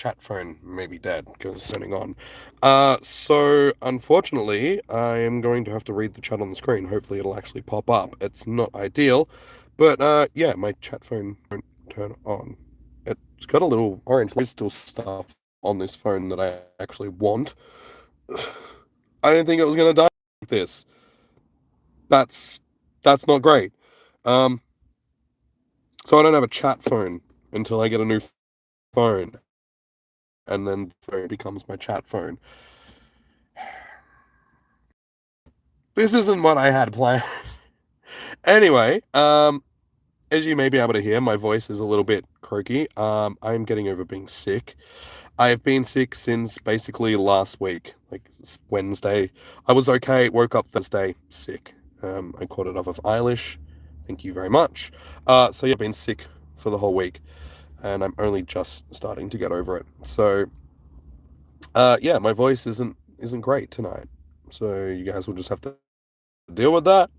chat phone may be dead because it's turning on. So unfortunately, I am going to have to read the chat on the screen. Hopefully it'll actually pop up. It's not ideal, but yeah, my chat phone won't turn on. It's got a little orange. There's still stuff on this phone that I actually want. I didn't think it was going to die like this. That's not great. Um, so I don't have a chat phone until I get a new phone, and then the phone becomes my chat phone. This isn't what I had planned. Anyway, as you may be able to hear, my voice is a little bit croaky. I'm getting over being sick. I have been sick since basically last week, like Wednesday. I was okay, woke up Thursday, sick. I caught it off of Eilish. Thank you very much. So yeah, I've been sick for the whole week, and I'm only just starting to get over it. So, yeah, my voice isn't great tonight. So you guys will just have to deal with that.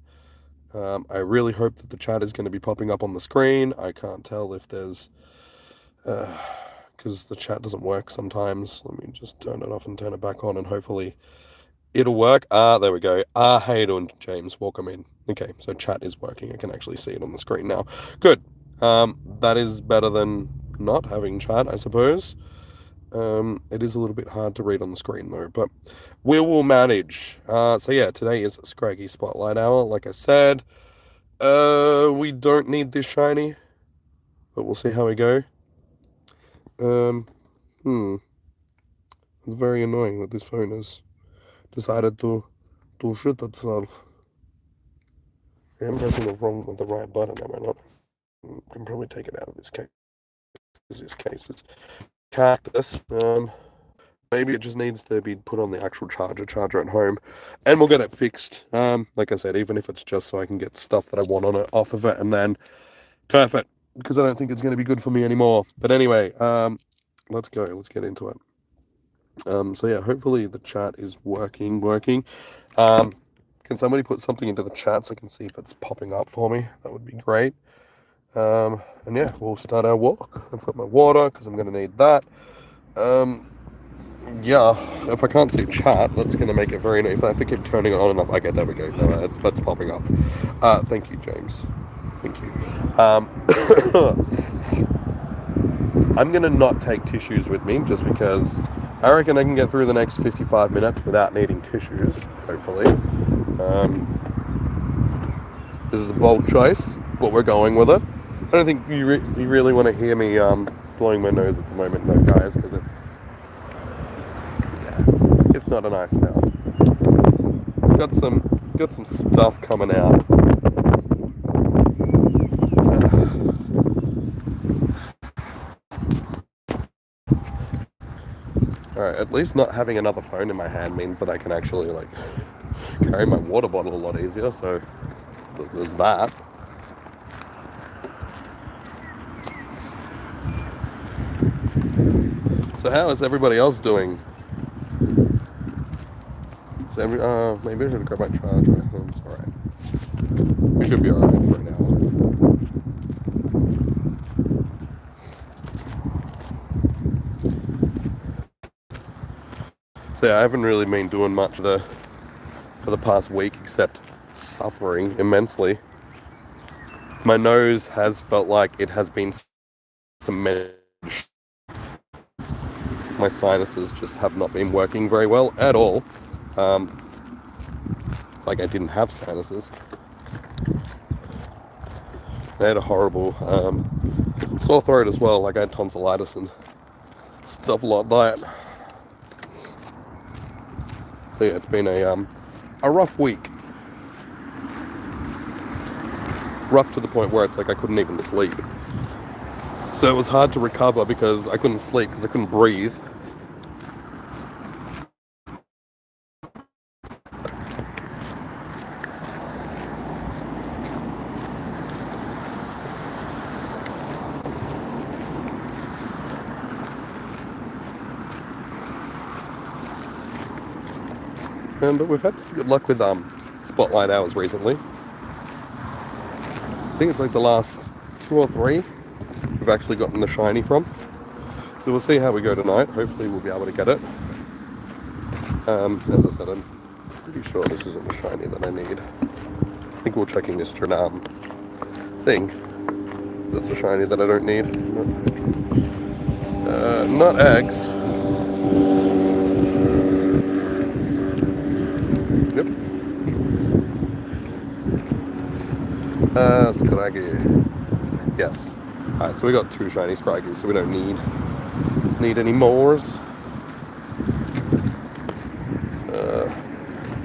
I really hope that the chat is going to be popping up on the screen. I can't tell if there's, because the chat doesn't work sometimes. Let me just turn it off and turn it back on, and hopefully it'll work. There we go. How you doing, James? Welcome in. Okay, so chat is working. I can actually see it on the screen now. Good. That is better than not having chat, I suppose. It is a little bit hard to read on the screen though, but we will manage. So yeah, today is Scraggy Spotlight Hour, like I said. We don't need this shiny, but we'll see how we go. It's very annoying that this phone has decided to shit itself. I'm pressing the right button, am I not? I can probably take it out of this case. This case is cactus. Maybe it just needs to be put on the actual charger at home, and we'll get it fixed. Like I said, even if it's just so I can get stuff that I want on it off of it, and then perfect, because I don't think it's going to be good for me anymore. But anyway, let's go. Let's get into it. So yeah, hopefully the chat is working. Can somebody put something into the chat so I can see if it's popping up for me? That would be great. And yeah, we'll start our walk. I've got my water because I'm going to need that. Yeah, if I can't see chat, that's going to make it very nice. I have to keep turning it on and off. Okay, there we go. No, that's popping up. Thank you, James. Thank you. I'm going to not take tissues with me just because I reckon I can get through the next 55 minutes without needing tissues, hopefully. This is a bold choice, but we're going with it. I don't think you really want to hear me blowing my nose at the moment, though, guys, because it's not a nice sound. Got some stuff coming out. Alright, at least not having another phone in my hand means that I can actually like carry my water bottle a lot easier, so there's that. So how is everybody else doing? Maybe I should grab my charger. It's alright. We should be alright for an hour. So yeah, I haven't really been doing much for the past week except suffering immensely. My nose has felt like it has been cemented. My sinuses just have not been working very well at all. It's like I didn't have sinuses. I had a horrible sore throat as well, like I had tonsillitis and stuff like that. So yeah, it's been a rough week. Rough to the point where it's like I couldn't even sleep. So it was hard to recover because I couldn't sleep because I couldn't breathe. But we've had good luck with spotlight hours recently. I think it's like the last 2 or 3 we've actually gotten the shiny from. So we'll see how we go tonight. Hopefully we'll be able to get it. As I said, I'm pretty sure this isn't the shiny that I need. I think we're checking this thing. That's a shiny that I don't need. Not eggs. Yep. Scraggy. Yes. Alright, so we got 2 shiny Scraggies, so we don't need any mores.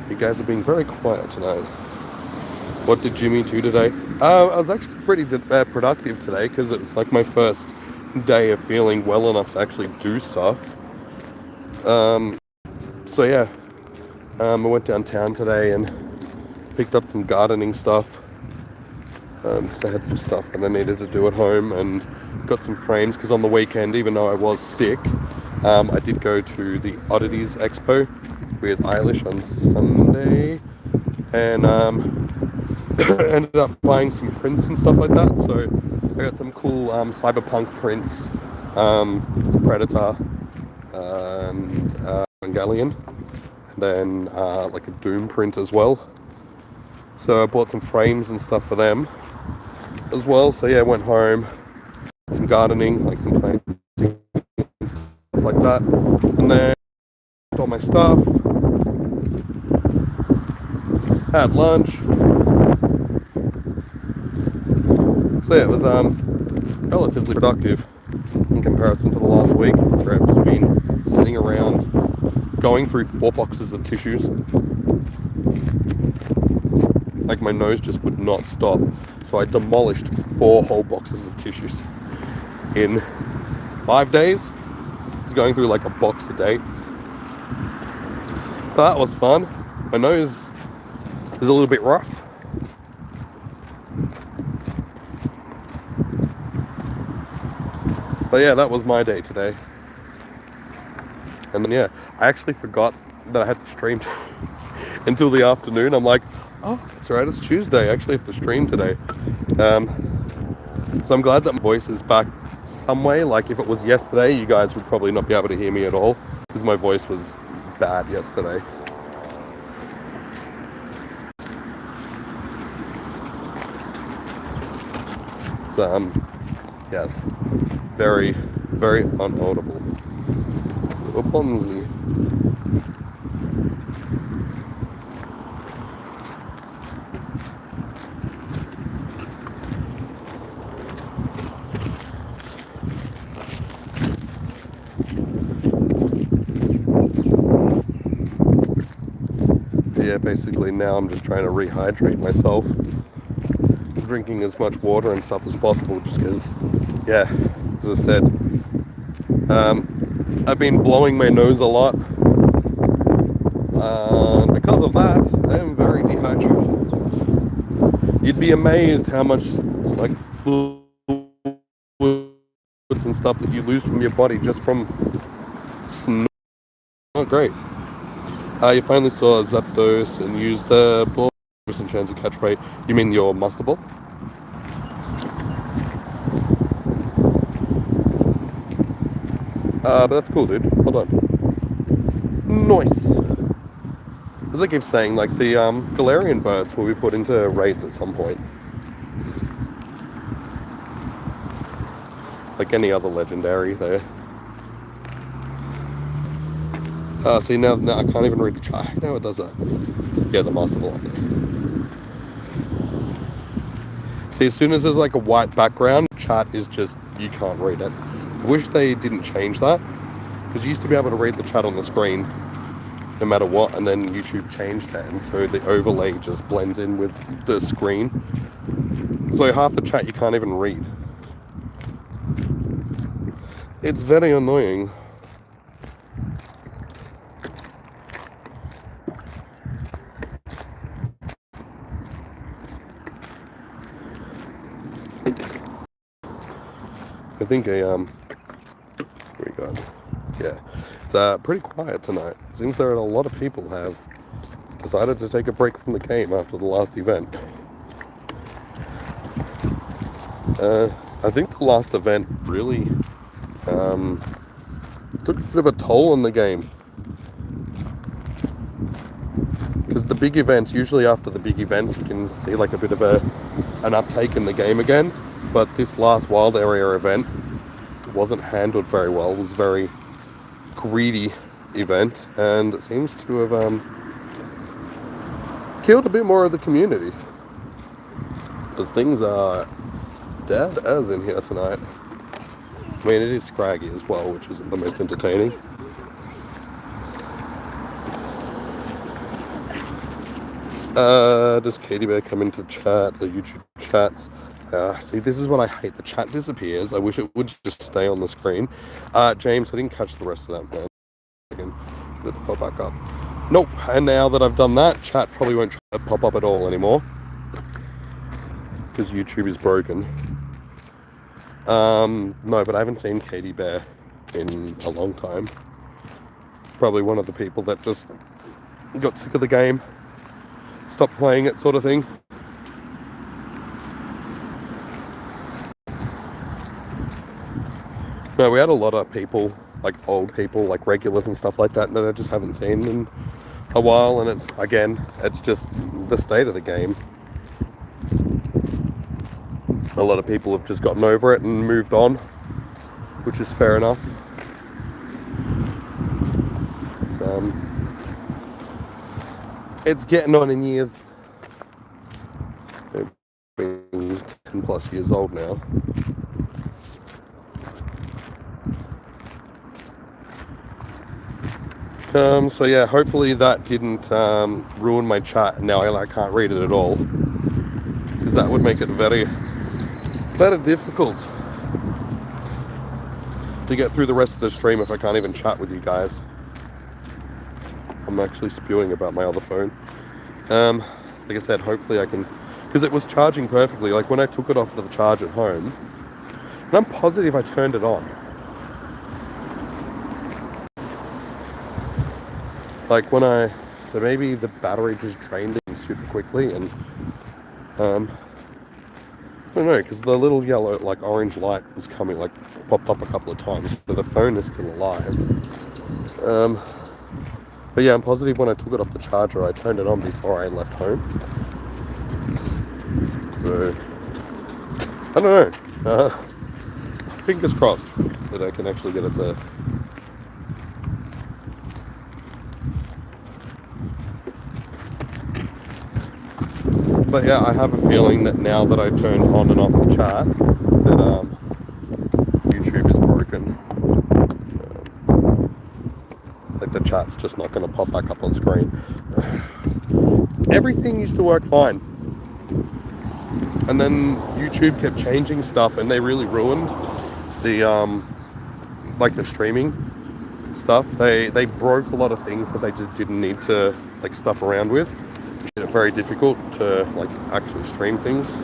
You guys are being very quiet tonight. What did Jimmy do today? I was actually pretty productive today because it was like my first day of feeling well enough to actually do stuff. So yeah, I went downtown today and picked up some gardening stuff because I had some stuff that I needed to do at home, and got some frames because on the weekend, even though I was sick, I did go to the Oddities Expo with Eilish on Sunday, and ended up buying some prints and stuff like that. So I got some cool cyberpunk prints, Predator and Evangelion, and then like a Doom print as well. So I bought some frames and stuff for them as well. So yeah, I went home, some gardening, like some planting and stuff like that, and then all my stuff, had lunch. So yeah, it was relatively productive in comparison to the last week, where I've just been sitting around going through 4 boxes of tissues. Like my nose just would not stop, so I demolished 4 whole boxes of tissues in 5 days. I was going through like a box a day, so that was fun. My nose is a little bit rough. But yeah, that was my day today. And then yeah, I actually forgot that I had to stream until the afternoon. I'm like, oh, that's right, it's Tuesday. I actually have to stream today. So I'm glad that my voice is back some way. Like if it was yesterday, you guys would probably not be able to hear me at all, because my voice was bad yesterday. So yes, very, very unaudible. Bonsley. Yeah, basically now I'm just trying to rehydrate myself, drinking as much water and stuff as possible, just because, yeah, as I said, I've been blowing my nose a lot, and because of that, I am very dehydrated. You'd be amazed how much like fluids and stuff that you lose from your body just from snow. Oh, great. You finally saw Zapdos and used the ball and chance to catch rate. You mean your Master Ball? But that's cool, dude. Hold on. Nice. As I keep saying, like the Galarian birds will be put into raids at some point. Like any other legendary there. See, now I can't even read the chart. Now it does that. Yeah, the Master Ball. See, as soon as there's like a white background, chat is just, you can't read it. I wish they didn't change that, because you used to be able to read the chat on the screen no matter what, and then YouTube changed that, and so the overlay just blends in with the screen. So half the chat you can't even read. It's very annoying. I think here we go. Yeah, it's pretty quiet tonight. Seems there are a lot of people have decided to take a break from the game after the last event. I think the last event really took a bit of a toll on the game. Because the big events, usually after the big events, you can see like a bit of an uptake in the game again. But this last wild area event wasn't handled very well. It was a very greedy event, and it seems to have killed a bit more of the community. Because things are dead as in here tonight. I mean, it is Scraggy as well, which isn't the most entertaining. Does Katie Bear come into chat, the YouTube chats? See, this is what I hate. The chat disappears. I wish it would just stay on the screen. James, I didn't catch the rest of that, man. Again, let it pop back up. Nope. And now that I've done that, chat probably won't try to pop up at all anymore. Because YouTube is broken. No, but I haven't seen Katie Bear in a long time. Probably one of the people that just got sick of the game. Stopped playing it, sort of thing. No, we had a lot of people, like old people, like regulars and stuff like that I just haven't seen in a while, and it's just the state of the game. A lot of people have just gotten over it and moved on, which is fair enough. It's getting on in years. They're being 10 plus years old now. So yeah, hopefully that didn't ruin my chat. Now I can't read it at all, because that would make it very difficult to get through the rest of the stream if I can't even chat with you guys. I'm actually spewing about my other phone. Like I said, hopefully I can, because it was charging perfectly. Like when I took it off to the charge at home, and I'm positive I turned it on. Like so maybe the battery just drained it super quickly, and I don't know, because the little yellow, like orange light was coming, like popped up a couple of times, but the phone is still alive. But yeah, I'm positive when I took it off the charger, I turned it on before I left home. So, I don't know. Fingers crossed that I can actually get it to... But yeah, I have a feeling that now that I turned on and off the chat, that YouTube is broken. Like the chat's just not going to pop back up on screen. Everything used to work fine. And then YouTube kept changing stuff, and they really ruined the like the streaming stuff. They broke a lot of things that they just didn't need to like stuff around with. Made it very difficult to like actually stream things.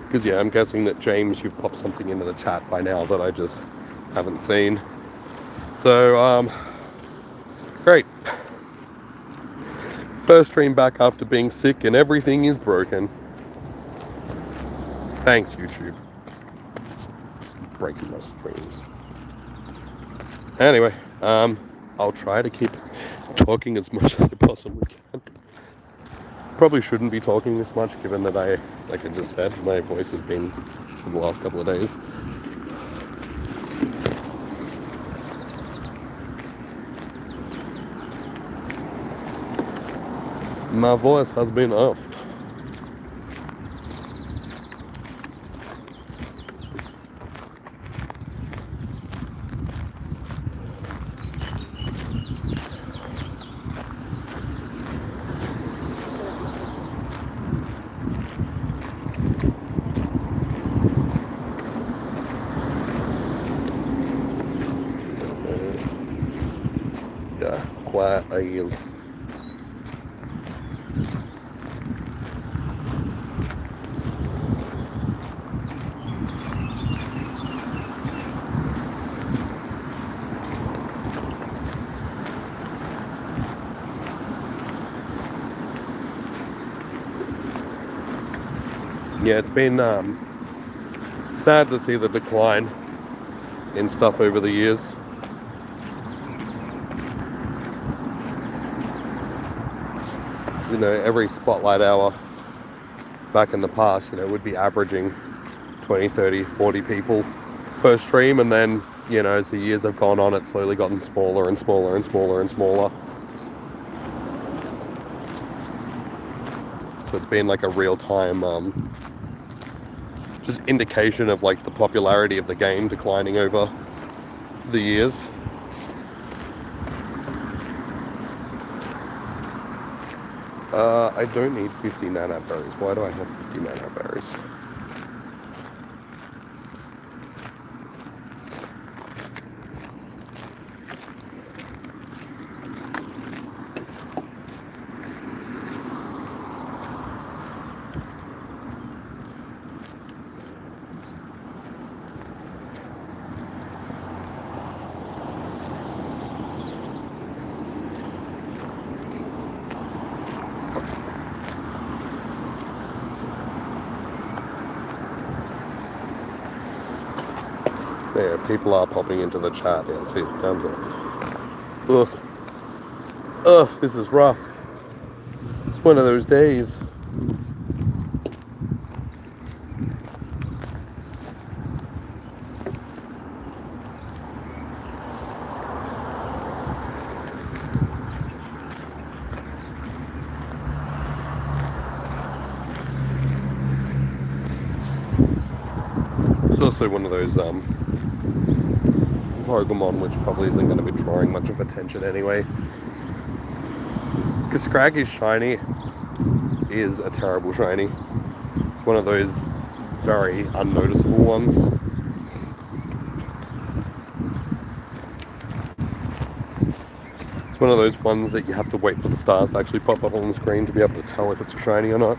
Because yeah, I'm guessing that James, you've popped something into the chat by now that I just haven't seen. So, great. First stream back after being sick and everything is broken. Thanks, YouTube. Breaking my streams. Anyway, I'll try to keep talking as much as I possibly can. Probably shouldn't be talking this much, given that like I just said, my voice has been for the last couple of days. My voice has been offed. Yeah, quiet ears. Yeah, it's been sad to see the decline in stuff over the years. You know, every Spotlight Hour back in the past, you know, would be averaging 20, 30, 40 people per stream, and then, you know, as the years have gone on, it's slowly gotten smaller and smaller and smaller and smaller. So it's been like a real-time just indication of like the popularity of the game declining over the years. I don't need 50 nanite berries. Why do I have 50 nanite berries? There, people are popping into the chat. Yeah, see, it's down to... Ugh, this is rough. It's one of those days. It's also one of those Pokemon which probably isn't going to be drawing much of attention anyway. Because Scraggy's shiny is a terrible shiny. It's one of those very unnoticeable ones. It's one of those ones that you have to wait for the stars to actually pop up on the screen to be able to tell if it's a shiny or not.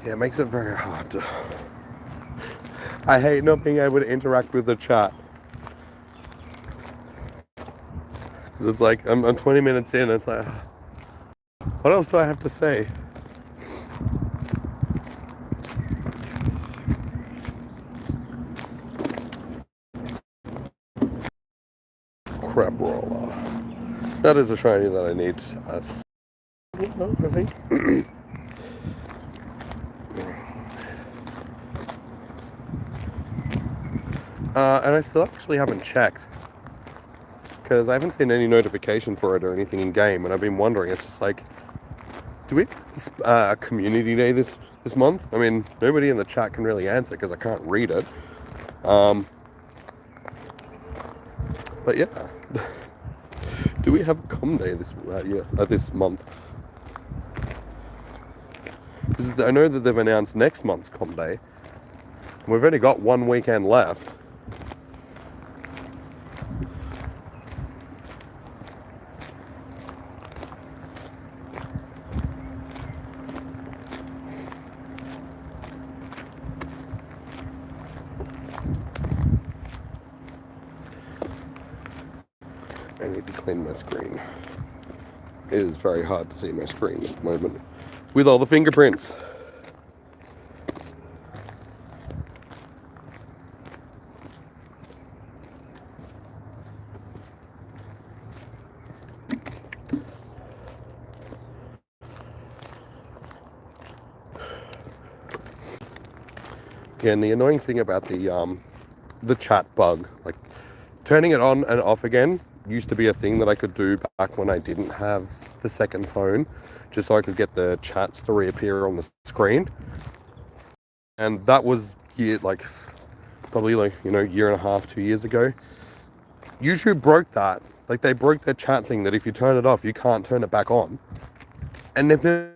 Yeah, it makes it very hard to... I hate not being able to interact with the chat. Because it's like, I'm 20 minutes in, it's like, what else do I have to say? Carmera. That is a shiny that I need. I think. And I still actually haven't checked. Because I haven't seen any notification for it or anything in game, and I've been wondering, it's just like, do we have a community day this month? I mean, nobody in the chat can really answer because I can't read it. But yeah, do we have a com day this month? Because I know that they've announced next month's com day, and we've only got one weekend left. I need to clean my screen. It is very hard to see my screen at the moment with all the fingerprints. Yeah, and the annoying thing about the chat bug, like turning it on and off again, used to be a thing that I could do back when I didn't have the second phone, just so I could get the chats to reappear on the screen. And that was probably year and a half, 2 years ago. YouTube broke that. Like, they broke their chat thing that if you turn it off, you can't turn it back on. And they've never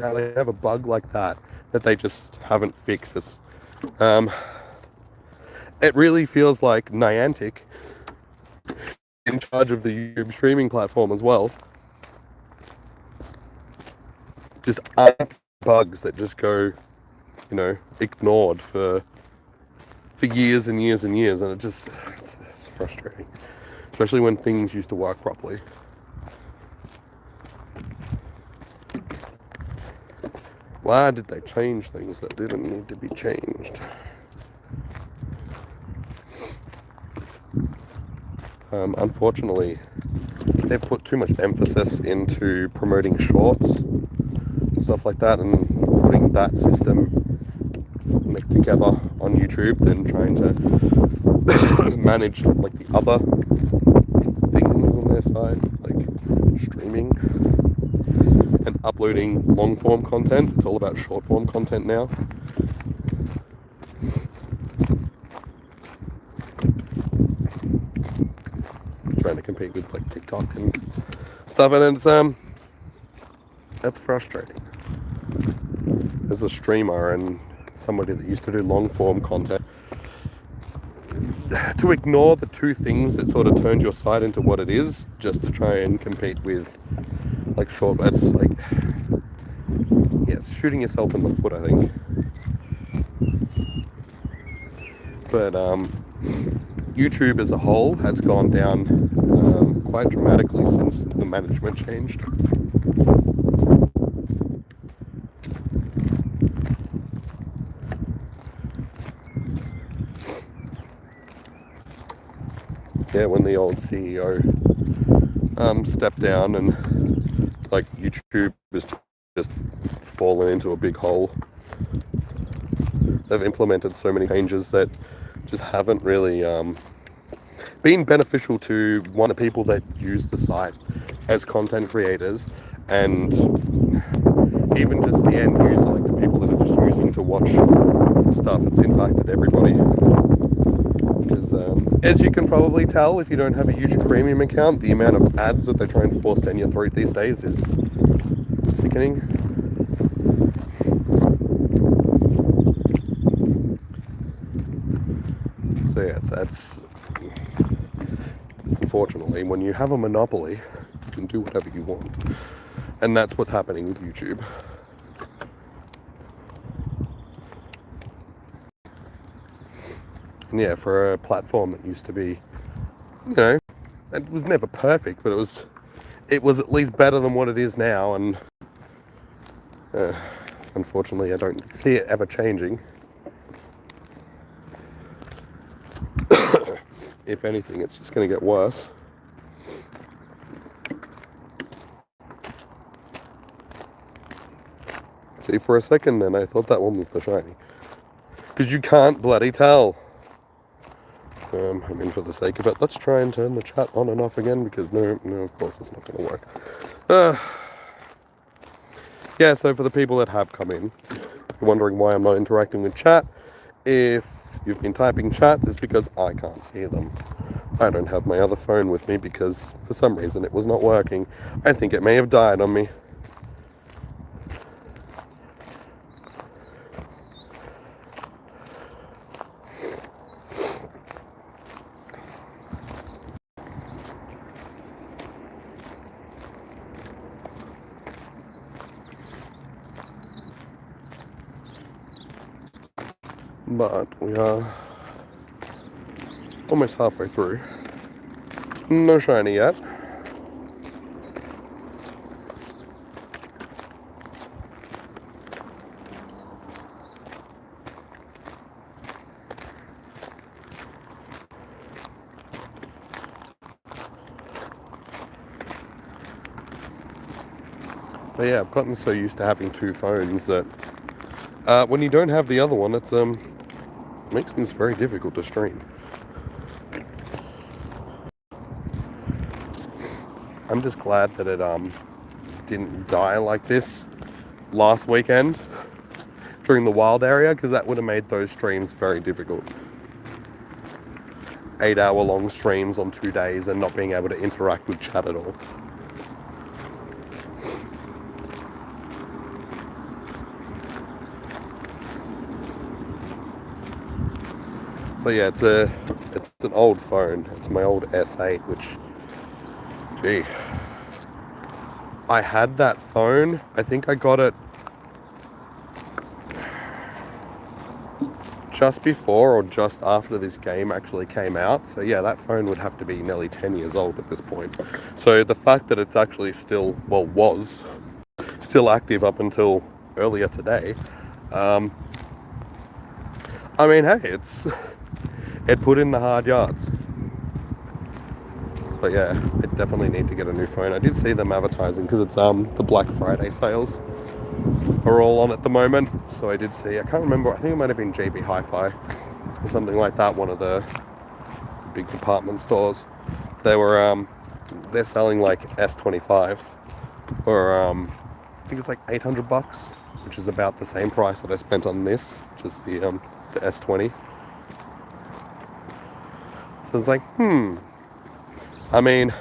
how they have a bug like that they just haven't fixed. It really feels like Niantic, in charge of the YouTube streaming platform as well, just aren't bugs that just go, ignored for years and years and years, and it's frustrating, especially when things used to work properly. Why did they change things that didn't need to be changed? Unfortunately, they've put too much emphasis into promoting shorts and stuff like that, and putting that system together on YouTube than trying to manage like the other things on their side, like streaming and uploading long form content. It's all about short form content now. Trying to compete with like TikTok and stuff, and it's that's frustrating. As a streamer and somebody that used to do long form content, to ignore the two things that sort of turned your site into what it is, just to try and compete with like short, that's like, it's shooting yourself in the foot, I think. But YouTube as a whole has gone down quite dramatically since the management changed. Yeah, when the old CEO stepped down, and like YouTube has just fallen into a big hole. They've implemented so many changes that just haven't really been beneficial to one of the people that use the site as content creators, and even just the end user, like the people that are just using to watch stuff. It's impacted everybody. Because as you can probably tell, if you don't have a YouTube Premium account, the amount of ads that they try and force down your throat these days is sickening. So yeah, it's unfortunately, when you have a monopoly, you can do whatever you want. And that's what's happening with YouTube. And yeah, for a platform that used to be, it was never perfect, but it was at least better than what it is now, and unfortunately I don't see it ever changing. If anything, it's just going to get worse. See, for a second then I thought that one was the shiny, because you can't bloody tell. I mean, for the sake of it, let's try and turn the chat on and off again, because no, of course it's not going to work. Yeah, so for the people that have come in, if you're wondering why I'm not interacting with chat, if you've been typing chats, it's because I can't see them. I don't have my other phone with me because for some reason it was not working. I think it may have died on me. But we are almost halfway through. No shiny yet. But yeah, I've gotten so used to having two phones that when you don't have the other one, it's makes things very difficult to stream. I'm just glad that it didn't die like this last weekend during the wild area, because that would have made those streams very difficult. 8-hour long streams on 2 days and not being able to interact with chat at all. But yeah, it's an old phone. It's my old S8, which, gee, I had that phone. I think I got it just before or just after this game actually came out. So yeah, that phone would have to be nearly 10 years old at this point. So the fact that it's actually still, well, was still active up until earlier today, I mean, hey, it put in the hard yards. But yeah, I definitely need to get a new phone. I did see them advertising, because it's the Black Friday sales are all on at the moment. So I did see, I can't remember, I think it might have been JB Hi-Fi or something like that, one of the big department stores. They were they're selling like S25s for I think it's like $800, which is about the same price that I spent on this, which is the S20. So it's like, I mean,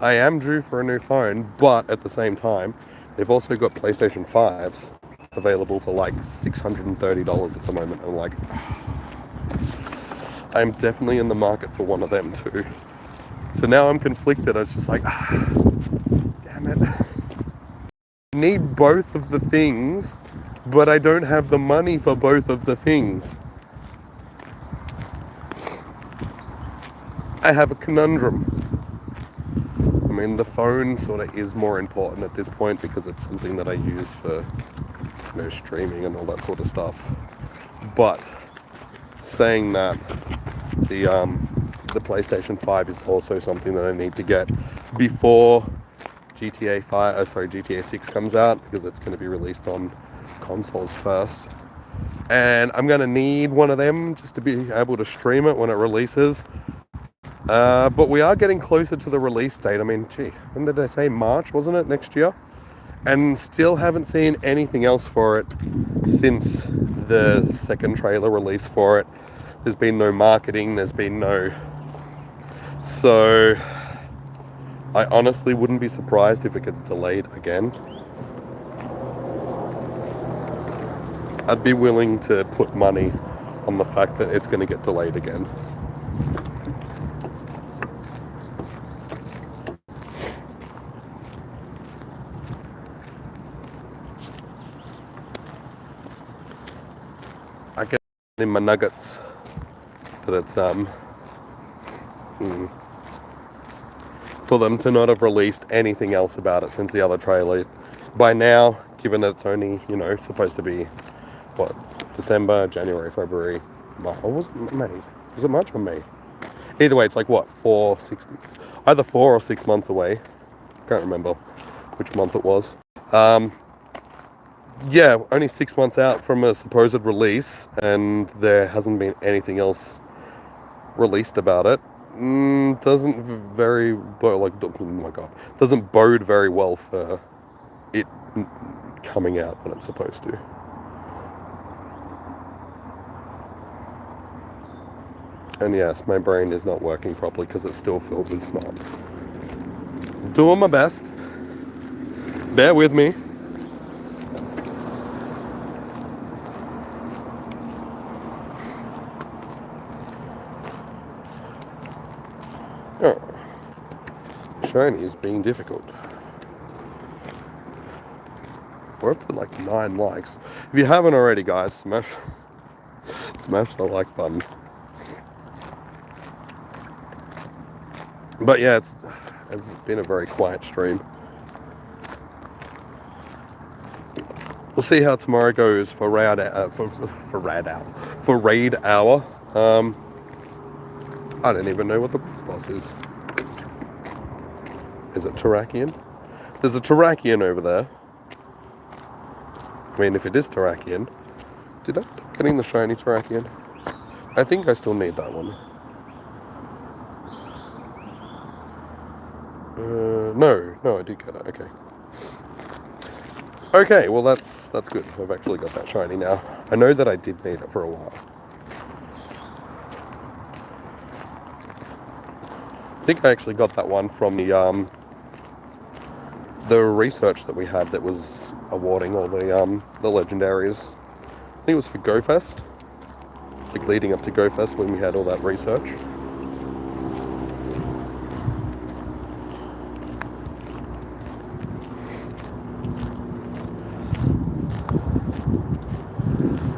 I am due for a new phone, but at the same time, they've also got PlayStation 5s available for like $630 at the moment. I'm like, I'm definitely in the market for one of them too. So now I'm conflicted. I was just like, damn it. I need both of the things, but I don't have the money for both of the things. I have a conundrum. I mean, the phone sort of is more important at this point, because it's something that I use for, you know, streaming and all that sort of stuff. But saying that, the PlayStation 5 is also something that I need to get before GTA 6 comes out, because it's going to be released on consoles first. And I'm going to need one of them just to be able to stream it when it releases. But we are getting closer to the release date. I mean, gee, when did they say? March, wasn't it? Next year? And still haven't seen anything else for it since the second trailer release for it. There's been no marketing, there's been no... So, I honestly wouldn't be surprised if it gets delayed again. I'd be willing to put money on the fact that it's going to get delayed again. I get in my nuggets that it's for them to not have released anything else about it since the other trailer. By now, given that it's only, you know, supposed to be, what, December, January, February, March, or was it May? Was it March or May? Either way, it's like, what, either 4 or 6 months away. Can't remember which month it was. Yeah, only 6 months out from a supposed release, and there hasn't been anything else released about it. Doesn't bode very well for it coming out when it's supposed to. And yes, my brain is not working properly because it's still filled with snot. Doing my best. Bear with me. Oh. Shiny is being difficult. We're up to like 9 likes. If you haven't already, guys, smash the like button. But yeah, it's been a very quiet stream. We'll see how tomorrow goes for raid hour. I don't even know what the boss is. Is it Terrakian? There's a Terrakian over there. I mean, if it is Terrakion, did I end up getting the shiny Terrakion? I think I still need that one. No, I did get it. Okay. Okay, well that's good. I've actually got that shiny now. I know that I did need it for a while. I think I actually got that one from the research that we had that was awarding all the legendaries. I think it was for GoFest, like leading up to GoFest when we had all that research.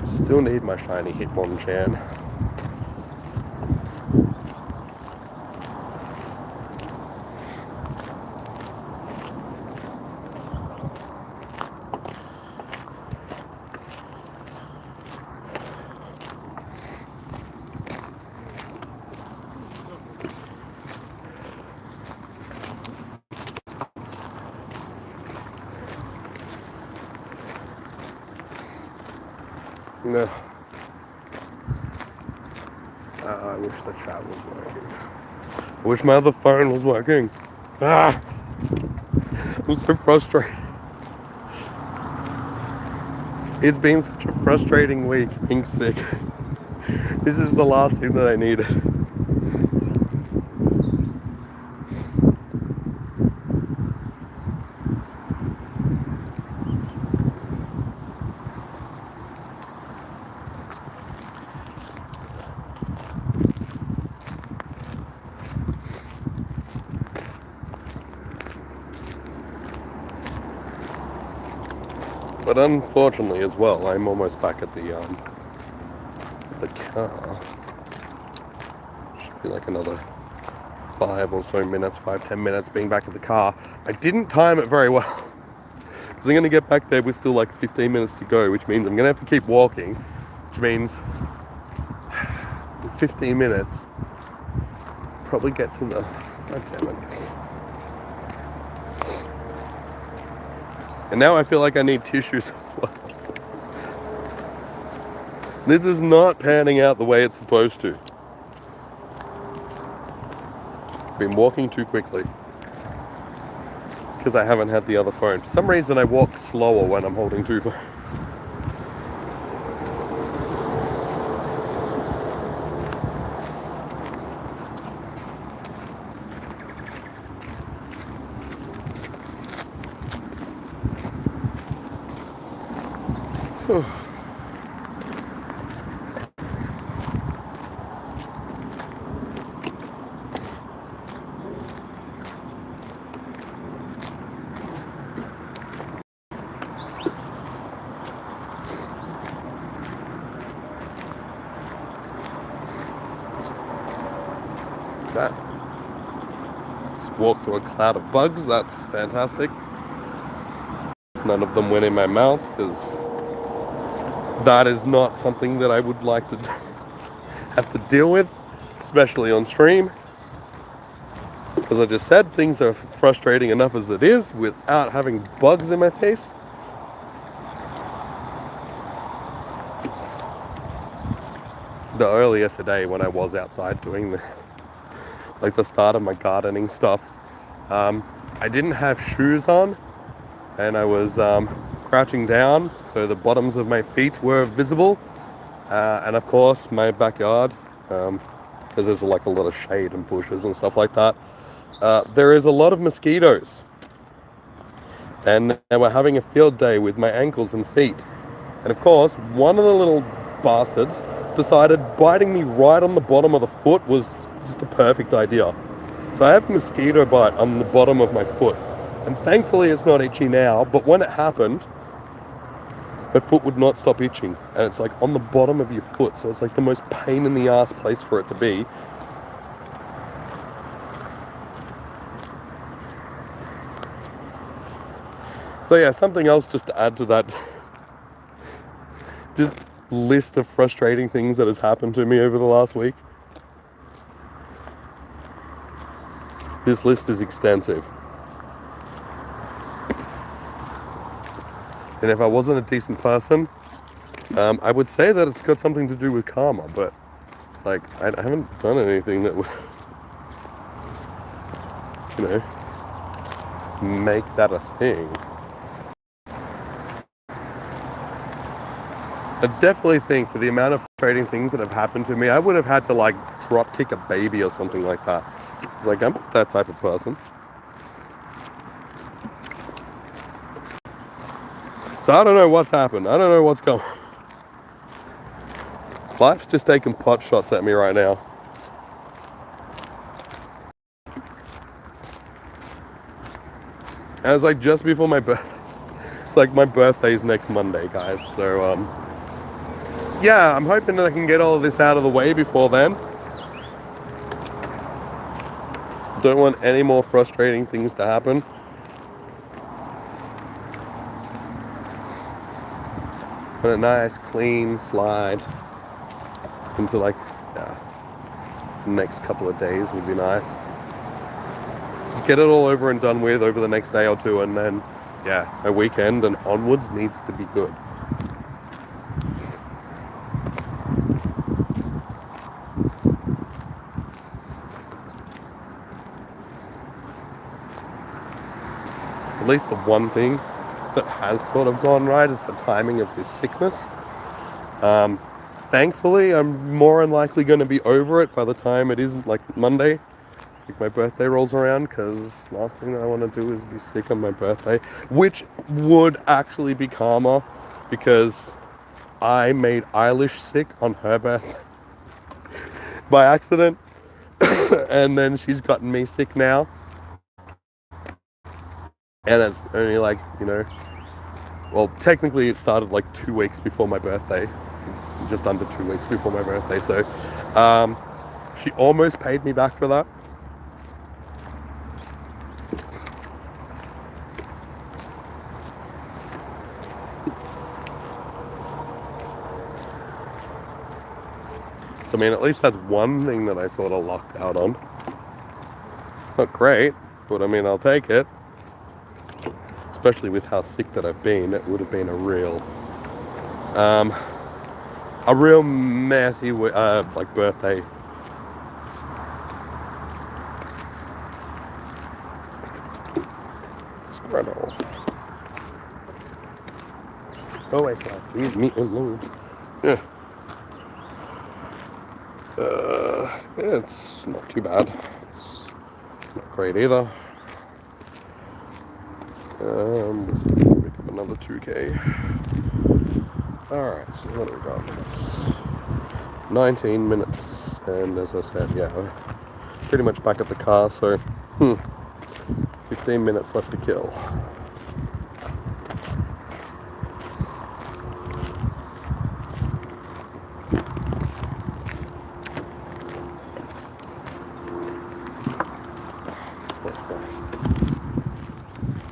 Still need my shiny Hitmonchan. No. I wish the chat was working. I wish my other phone was working. I'm so frustrated. It's been such a frustrating week being sick. This is the last thing that I needed. But unfortunately as well, I'm almost back at the car. Should be like another 5 or so minutes, 5-10 minutes being back at the car. I didn't time it very well. Because I'm going to get back there with still like 15 minutes to go, which means I'm going to have to keep walking. Which means in 15 minutes, probably get to the... God damn it. And now I feel like I need tissues as well. This is not panning out the way it's supposed to. I've been walking too quickly. It's because I haven't had the other phone. For some reason I walk slower when I'm holding two phones. That. Just walk through a cloud of bugs, that's fantastic. None of them went in my mouth, because that is not something that I would like to have to deal with, especially on stream. As I just said, things are frustrating enough as it is without having bugs in my face. The earlier today when I was outside doing the start of my gardening stuff, I didn't have shoes on, and I was crouching down, so the bottoms of my feet were visible, and of course my backyard, because there's like a lot of shade and bushes and stuff like that, there is a lot of mosquitoes, and they were having a field day with my ankles and feet, and of course one of the little bastards decided biting me right on the bottom of the foot was just a perfect idea. So I have a mosquito bite on the bottom of my foot, and thankfully it's not itchy now, but when it happened, my foot would not stop itching, and it's like on the bottom of your foot, so it's like the most pain in the ass place for it to be. So yeah, something else just to add to that just list of frustrating things that has happened to me over the last week. This list is extensive. And if I wasn't a decent person, I would say that it's got something to do with karma, but it's like, I haven't done anything that would, you know, make that a thing. I definitely think for the amount of frustrating things that have happened to me, I would have had to like drop kick a baby or something like that. It's like, I'm not that type of person. So I don't know what's happened. I don't know what's going on. Life's just taking pot shots at me right now. And it's like just before my birthday. It's like my birthday's next Monday, guys. So, yeah, I'm hoping that I can get all of this out of the way before then. Don't want any more frustrating things to happen. And a nice clean slide into like, yeah, the next couple of days would be nice. Just get it all over and done with over the next day or two, and then, yeah, a weekend and onwards needs to be good. At least the one thing that has sort of gone right is the timing of this sickness. Thankfully, I'm more than likely going to be over it by the time it is like Monday, like my birthday rolls around, because last thing that I want to do is be sick on my birthday, which would actually be karma, because I made Eilish sick on her birthday by accident, and then she's gotten me sick now, and it's only like, you know, well, technically it started like 2 weeks before my birthday, just under 2 weeks before my birthday, so she almost paid me back for that. So, I mean, at least that's one thing that I sort of lucked out on. It's not great, but I mean, I'll take it. Especially with how sick that I've been, it would have been a real messy, like, birthday. Scraggy. Oh, I can't leave me alone. Yeah. It's not too bad. It's not great either. Let's see if we can pick up another 2K. Alright, so what do we got? It's 19 minutes, and as I said, yeah, we're pretty much back at the car, so 15 minutes left to kill.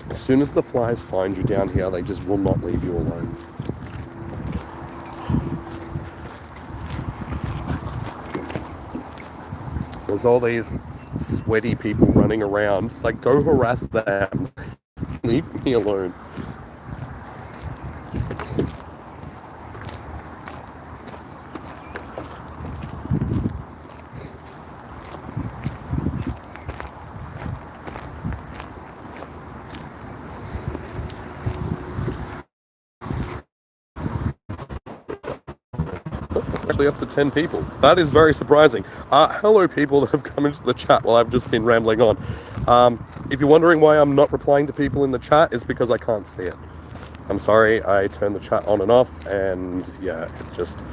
As soon as the flies find you down here, they just will not leave you alone. There's all these sweaty people running around. It's like, go harass them. Leave me alone. Actually up to 10 people. That is very surprising. Hello people that have come into the chat while I've just been rambling on. If you're wondering why I'm not replying to people in the chat, it's because I can't see it. I'm sorry, I turned the chat on and off, and yeah, it just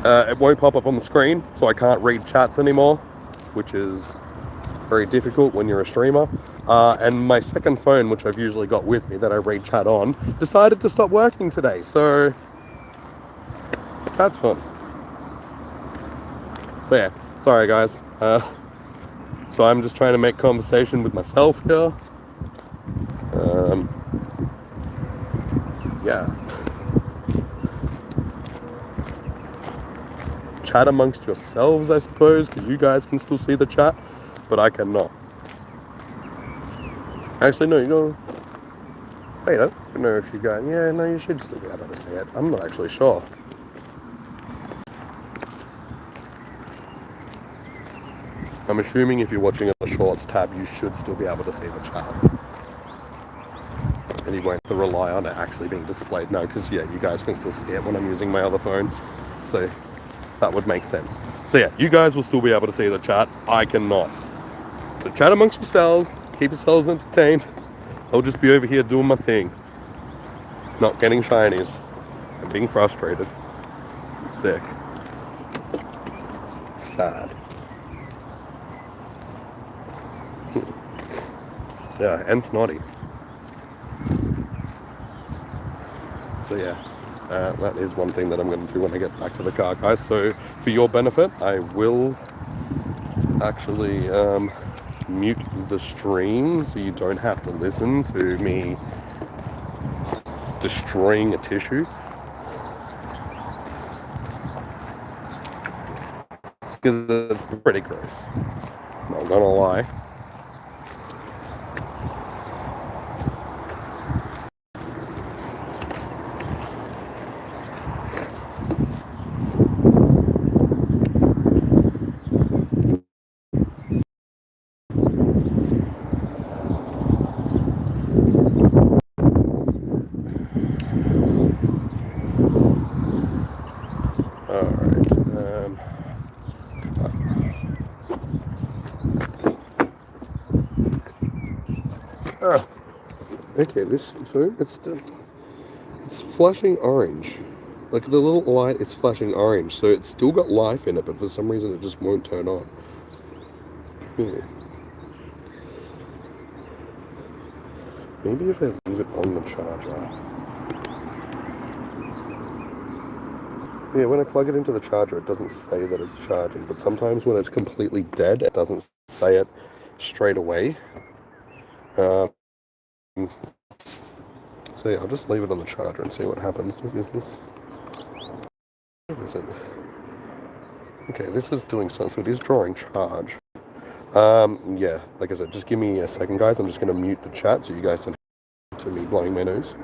it won't pop up on the screen, so I can't read chats anymore, which is very difficult when you're a streamer. And my second phone, which I've usually got with me that I read chat on, decided to stop working today, so that's fun. So yeah, sorry guys. So I'm just trying to make conversation with myself here. Yeah. Chat amongst yourselves, I suppose, because you guys can still see the chat, but I cannot. Actually, no, you know. Wait, I don't know if you guys... Yeah, no, you should still be able to see it. I'm not actually sure. I'm assuming if you're watching on the Shorts tab, you should still be able to see the chat. And you won't have to rely on it actually being displayed. No, because, yeah, you guys can still see it when I'm using my other phone. So that would make sense. So, yeah, you guys will still be able to see the chat. I cannot. So chat amongst yourselves. Keep yourselves entertained. I'll just be over here doing my thing. Not getting shinies. I'm being frustrated. I'm sick. It's sad. Yeah, and snotty. So yeah, that is one thing that I'm going to do when I get back to the car, guys. So for your benefit, I will actually mute the stream so you don't have to listen to me destroying a tissue. Because it's pretty gross. Not gonna lie. Okay, this phone, it's flashing orange. Like the little light is flashing orange, so it's still got life in it, but for some reason it just won't turn on. Maybe if I leave it on the charger. Yeah, when I plug it into the charger, it doesn't say that it's charging, but sometimes when it's completely dead, it doesn't say it straight away. So yeah, I'll just leave it on the charger and see what happens. Is this... What is it? Okay, this is doing something, so it is drawing charge. Yeah, like I said, just give me a second, guys. I'm just going to mute the chat so you guys don't hear to me blowing my nose.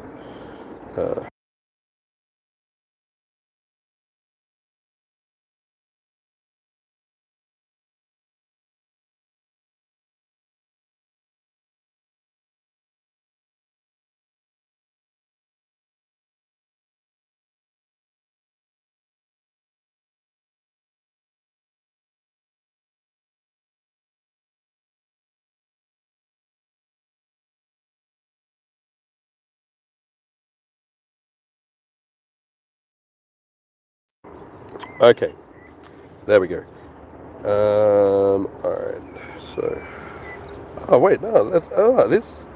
Okay, there we go. Alright, so... Oh, wait, no, that's... Oh, this...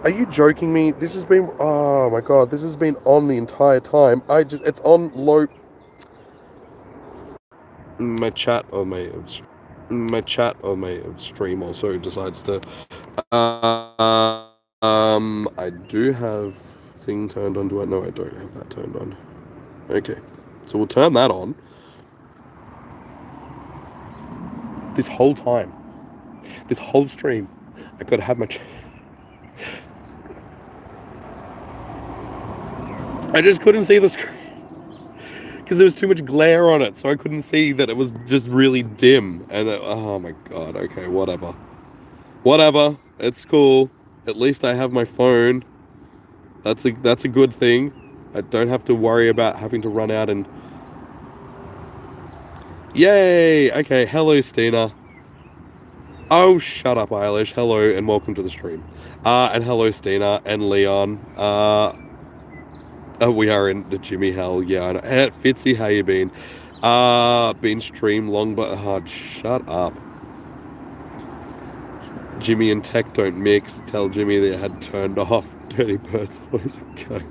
Are you joking me? This has been... Oh, my God, this has been on the entire time. It's on low... My chat on my stream also decides to... I do have thing turned on. Do I? No, I don't have that turned on. Okay, so we'll turn that on. This whole time, this whole stream, I gotta have my... I just couldn't see the screen because there was too much glare on it, so I couldn't see that it was just really dim. And oh my God, okay, whatever, it's cool. At least I have my phone. That's a good thing. I don't have to worry about having to run out and... Yay! Okay, hello, Stina. Oh, shut up, Eilish. Hello, and welcome to the stream. And hello, Stina and Leon. We are in the Jimmy Hell, yeah, I know. Hey, Fitzy, how you been? Been stream long but hard. Shut up. Jimmy and Tech don't mix. Tell Jimmy they had turned off. Dirty birds always go.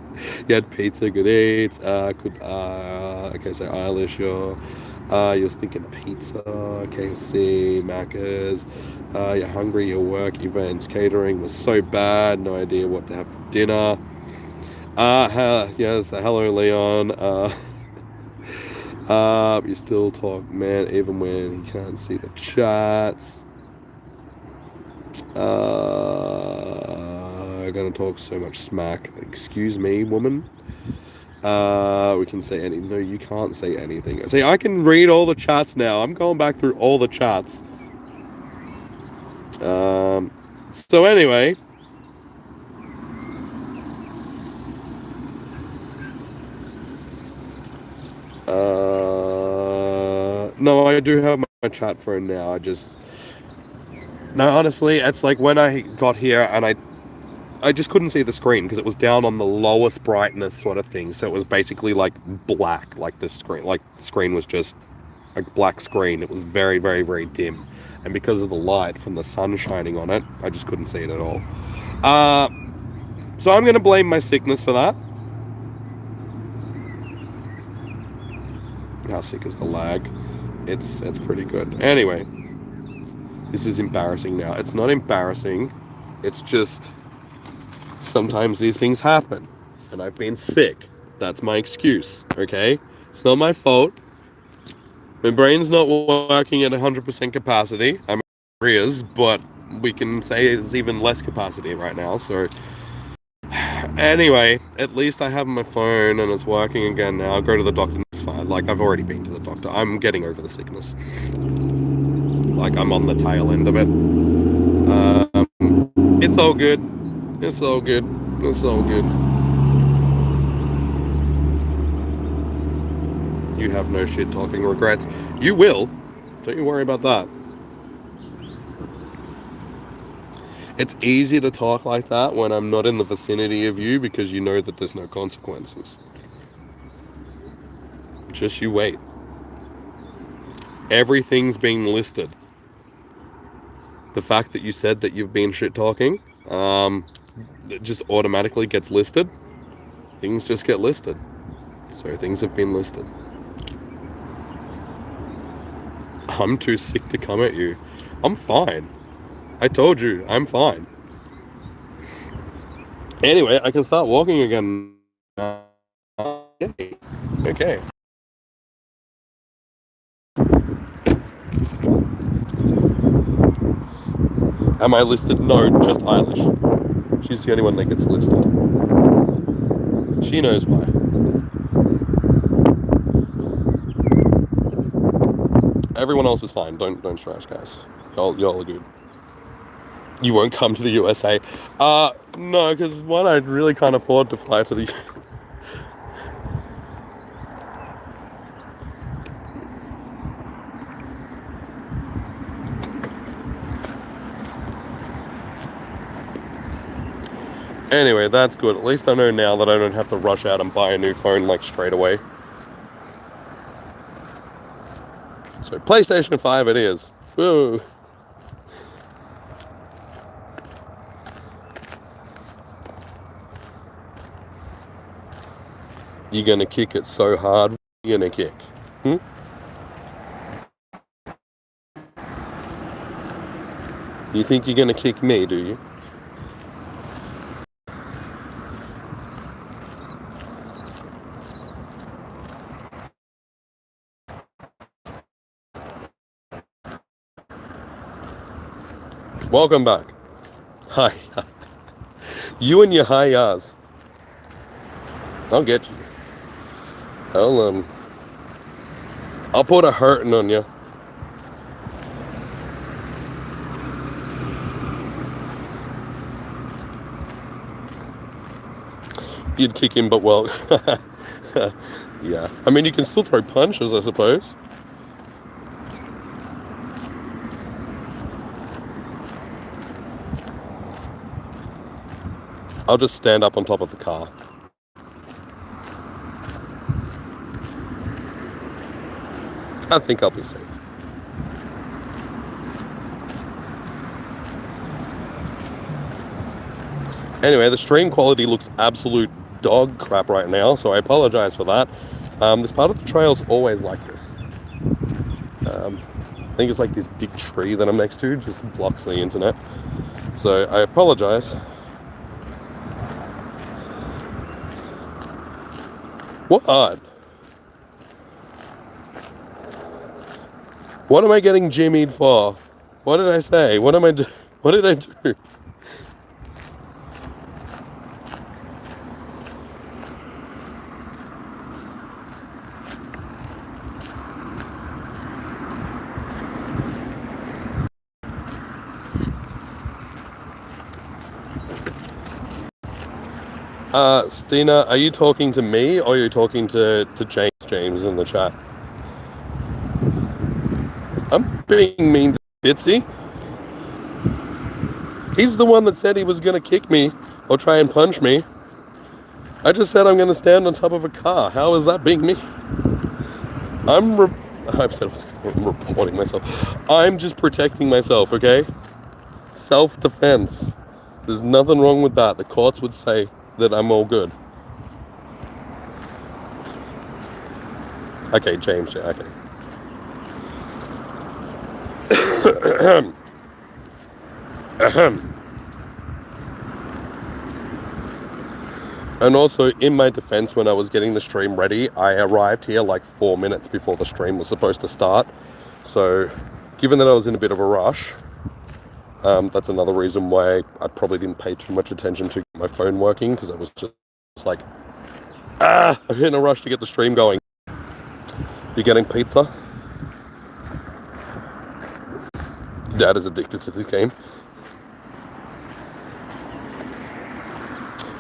You had pizza, good eats. Okay, so Eilish, you're thinking pizza, KFC, Macca's. You're hungry, your work, events, catering was so bad. No idea what to have for dinner. Yes, hello, Leon. You still talk, man, even when he can't see the chats. are going to talk so much smack. Excuse me, woman. We can say anything. No, you can't say anything. See, I can read all the chats now. I'm going back through all the chats. So anyway. No, I do have my chat phone now. No, honestly, it's like when I got here and I just couldn't see the screen because it was down on the lowest brightness sort of thing. So it was basically like black, like the screen was just a black screen. It was very, very, very dim. And because of the light from the sun shining on it, I just couldn't see it at all. So I'm going to blame my sickness for that. How sick is the lag? It's pretty good. Anyway, this is embarrassing now. It's not embarrassing. It's just sometimes these things happen. And I've been sick. That's my excuse, okay? It's not my fault. My brain's not working at 100% capacity. I'm in arrears, but we can say it's even less capacity right now, so... Anyway, at least I have my phone and it's working again now. I'll go to the doctor. It's fine. Like, I've already been to the doctor. I'm getting over the sickness. Like, I'm on the tail end of it. It's all good. It's all good. It's all good. You have no shit talking regrets. You will. Don't you worry about that. It's easy to talk like that when I'm not in the vicinity of you because you know that there's no consequences. Just you wait. Everything's being listed. The fact that you said that you've been shit talking, it just automatically gets listed. Things just get listed. So things have been listed. I'm too sick to come at you. I'm fine. I told you, I'm fine. Anyway, I can start walking again. Okay. Am I listed? No, just Eilish. She's the only one that gets listed. She knows why. Everyone else is fine. Don't stress, guys. Y'all are good. You won't come to the USA. No, because one, I really can't afford to fly to the... Anyway, that's good. At least I know now that I don't have to rush out and buy a new phone, like, straight away. So, PlayStation 5 it is. Woo! You're gonna kick it so hard, you're gonna kick. You think you're gonna kick me, do you? Welcome back. Hi. You and your hi-yas. I'll get you. I'll put a hurting on you. You'd kick him, but well, yeah. I mean, you can still throw punches, I suppose. I'll just stand up on top of the car. I think I'll be safe. Anyway, the stream quality looks absolute dog crap right now, so I apologize for that. This part of the trail's always like this. I think it's like this big tree that I'm next to just blocks the internet. So I apologize. What? What am I getting jimmied for? What did I say? What did I do? Stina, are you talking to me or are you talking to James in the chat? I'm being mean to Bitsy. He's the one that said he was going to kick me or try and punch me. I just said I'm going to stand on top of a car. How is that being me? I'm reporting myself. I'm just protecting myself, okay? Self-defense. There's nothing wrong with that. The courts would say that I'm all good. Okay, James, okay. And also, in my defense, when I was getting the stream ready, I arrived here like 4 minutes before the stream was supposed to start. So, given that I was in a bit of a rush, that's another reason why I probably didn't pay too much attention to my phone working, because I was just like, I'm in a rush to get the stream going. You getting pizza? Dad is addicted to this game.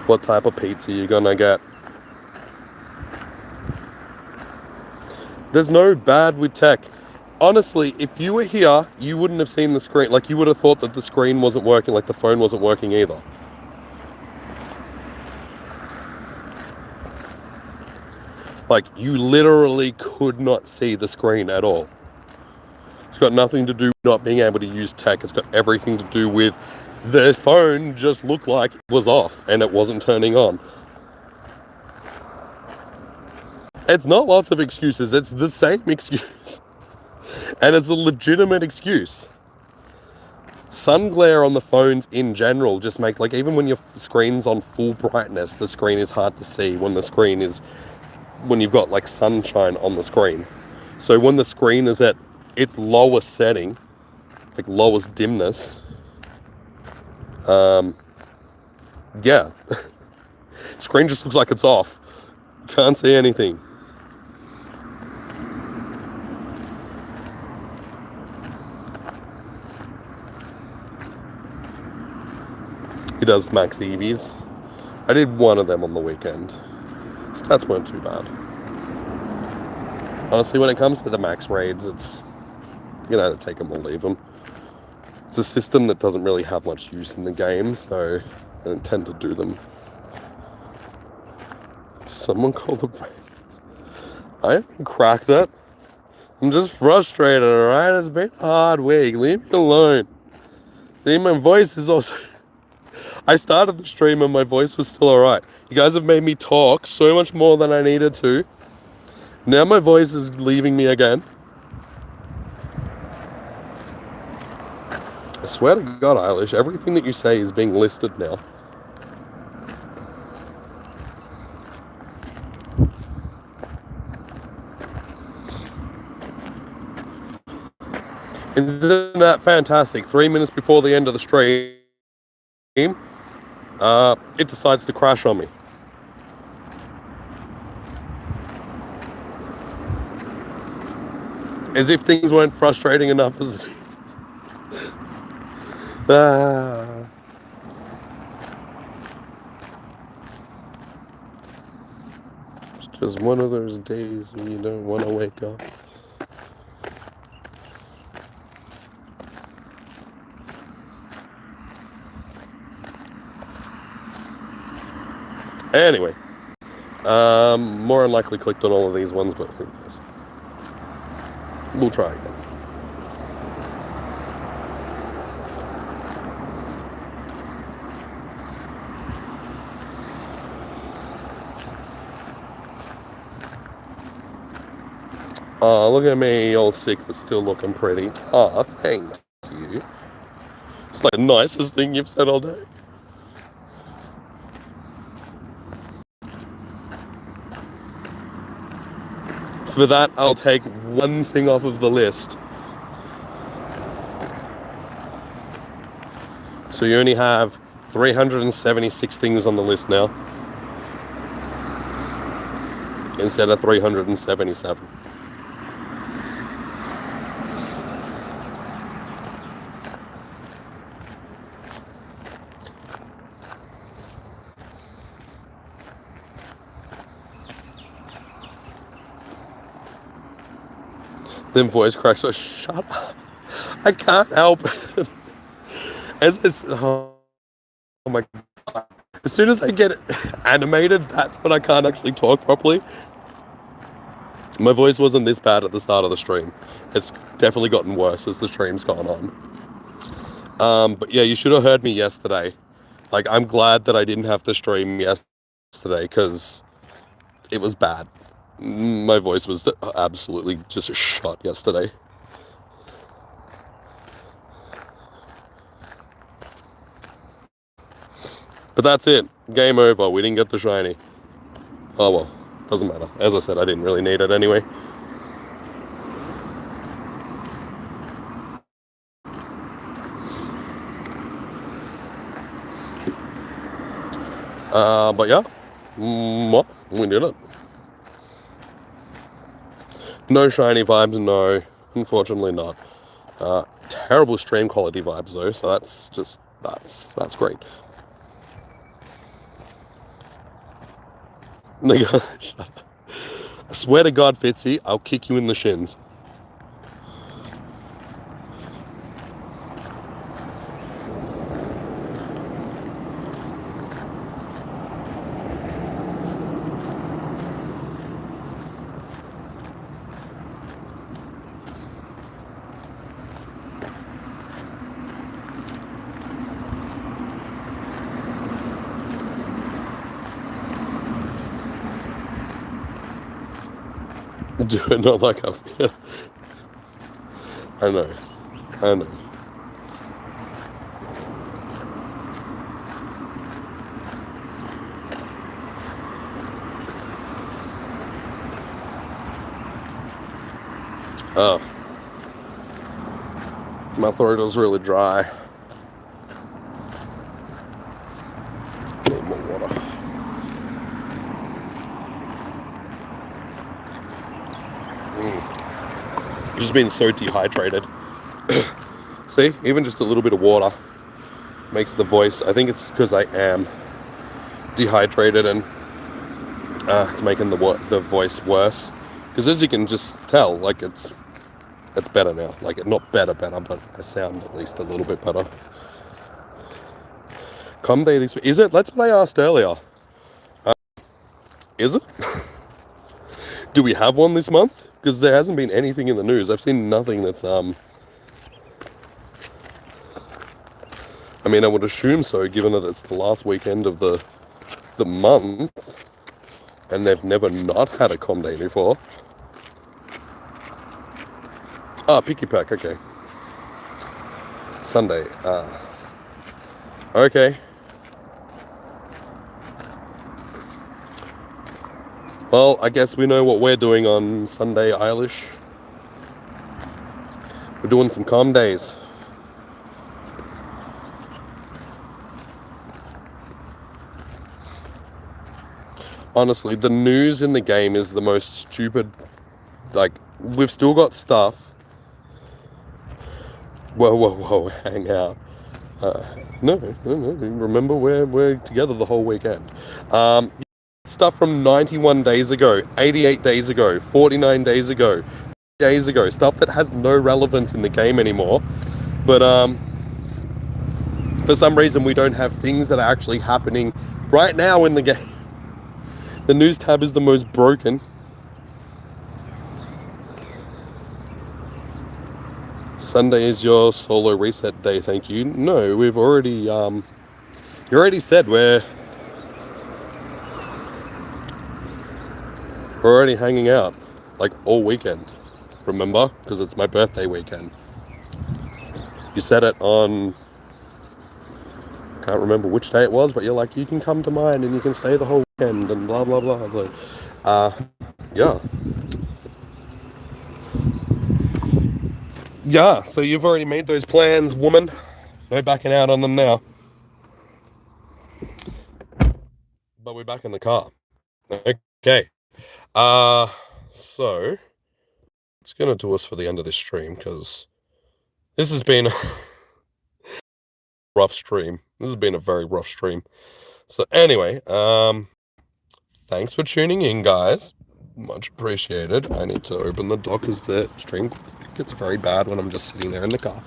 What type of pizza you gonna get? There's no bad with tech. Honestly, if you were here, you wouldn't have seen the screen. Like, you would have thought that the screen wasn't working, like the phone wasn't working either. Like, you literally could not see the screen at all. It's got nothing to do with not being able to use tech. It's got everything to do with the phone just looked like it was off and it wasn't turning on. It's not lots of excuses. It's the same excuse. And it's a legitimate excuse. Sun glare on the phones in general just makes, like, even when your screen's on full brightness, the screen is hard to see when you've got like sunshine on the screen. So when the screen is at its lowest setting, like lowest dimness, yeah, screen just looks like it's off. Can't see anything. He does max EVs. I did one of them on the weekend. Stats weren't too bad. Honestly, when it comes to the max raids, it's, you can either take them or leave them. It's a system that doesn't really have much use in the game, so I don't tend to do them. Someone called the raids. I haven't cracked it. I'm just frustrated, alright? It's been a hard week. Leave me alone. See, my voice is also... I started the stream and my voice was still alright. You guys have made me talk so much more than I needed to. Now my voice is leaving me again. I swear to God, Eilish, everything that you say is being listed now. Isn't that fantastic? 3 minutes before the end of the stream, it decides to crash on me. As if things weren't frustrating enough as it is. It's just one of those days when you don't want to wake up. Anyway, more unlikely clicked on all of these ones, but who knows? We'll try again. Oh, look at me, all sick but still looking pretty. Oh, thank you. It's like the nicest thing you've said all day. For that, I'll take one thing off of the list. So you only have 376 things on the list now, instead of 377. Then voice cracks. So shut up. I can't help it. Oh my god. As soon as I get animated, that's when I can't actually talk properly. My voice wasn't this bad at the start of the stream. It's definitely gotten worse as the stream's gone on. But yeah, you should have heard me yesterday. Like, I'm glad that I didn't have to stream yesterday because it was bad. My voice was absolutely just shot yesterday. But that's it. Game over. We didn't get the shiny. Oh well. Doesn't matter. As I said, I didn't really need it anyway. But yeah. Well, we did it. No shiny vibes, no. Unfortunately not. Terrible stream quality vibes though, so that's great. I swear to God, Fitzy, I'll kick you in the shins. Do it not like I feel. I know. Oh. My throat is really dry. Need more water. Just been so dehydrated. See, even just a little bit of water makes the voice. I think it's because I am dehydrated and it's making the voice worse. Because as you can just tell, like it's better now. Like not better, but I sound at least a little bit better. Com day this week. Is it? That's what I asked earlier. Is it? Do we have one this month? Because there hasn't been anything in the news. I've seen nothing that's I mean, I would assume so, given that it's the last weekend of the month, and they've never not had a com day before. Picky pack. Okay. Sunday. Okay. Well, I guess we know what we're doing on Sunday, Eilish. We're doing some com days. Honestly, the news in the game is the most stupid. Like, we've still got stuff. Whoa, hang out. No. Remember, we're together the whole weekend. Stuff from 91 days ago, 88 days ago, 49 days ago, stuff that has no relevance in the game anymore. But for some reason we don't have things that are actually happening right now in the game. The news tab is the most broken. Sunday is your solo reset day, thank you. No, we've already you already said we're already hanging out like all weekend, remember? Because it's my birthday weekend. You said it on, I can't remember which day it was, but you're like, you can come to mine and you can stay the whole weekend and blah blah blah. Like, yeah, so you've already made those plans, woman. No backing out on them now. But we're back in the car. Okay. So it's gonna do us for the end of this stream because this has been a rough stream. This has been a very rough stream. So anyway, thanks for tuning in, guys. Much appreciated. I need to open the door because the stream gets very bad when I'm just sitting there in the car.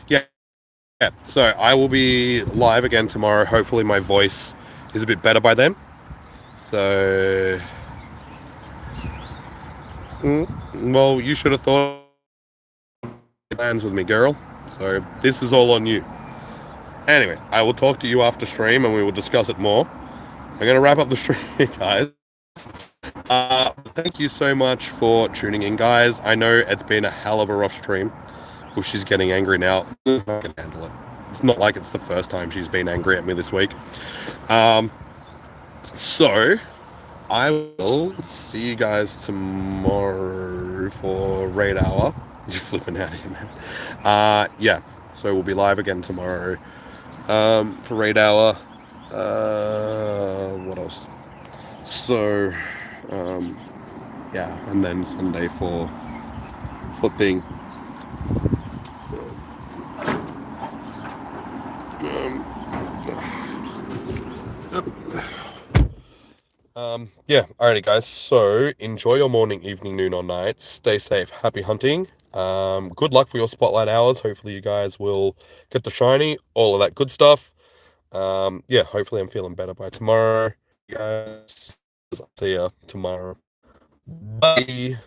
Yeah. So I will be live again tomorrow. Hopefully my voice is a bit better by then. So, well, you should have thought plans with me, girl. So this is all on you. Anyway, I will talk to you after stream and we will discuss it more. I'm going to wrap up the stream, guys. Thank you so much for tuning in, guys. I know it's been a hell of a rough stream. Well, she's getting angry now. I can handle it. It's not like it's the first time she's been angry at me this week. So I will see you guys tomorrow for Raid Hour. You're flipping out here, man. Yeah. So we'll be live again tomorrow for Raid Hour. What else? So, yeah, and then Sunday for thing. Yeah, alrighty, guys. So enjoy your morning, evening, noon, or night. Stay safe. Happy hunting. Good luck for your spotlight hours. Hopefully, you guys will get the shiny, all of that good stuff. Yeah, hopefully, I'm feeling better by tomorrow. You guys, I'll see ya tomorrow. Bye.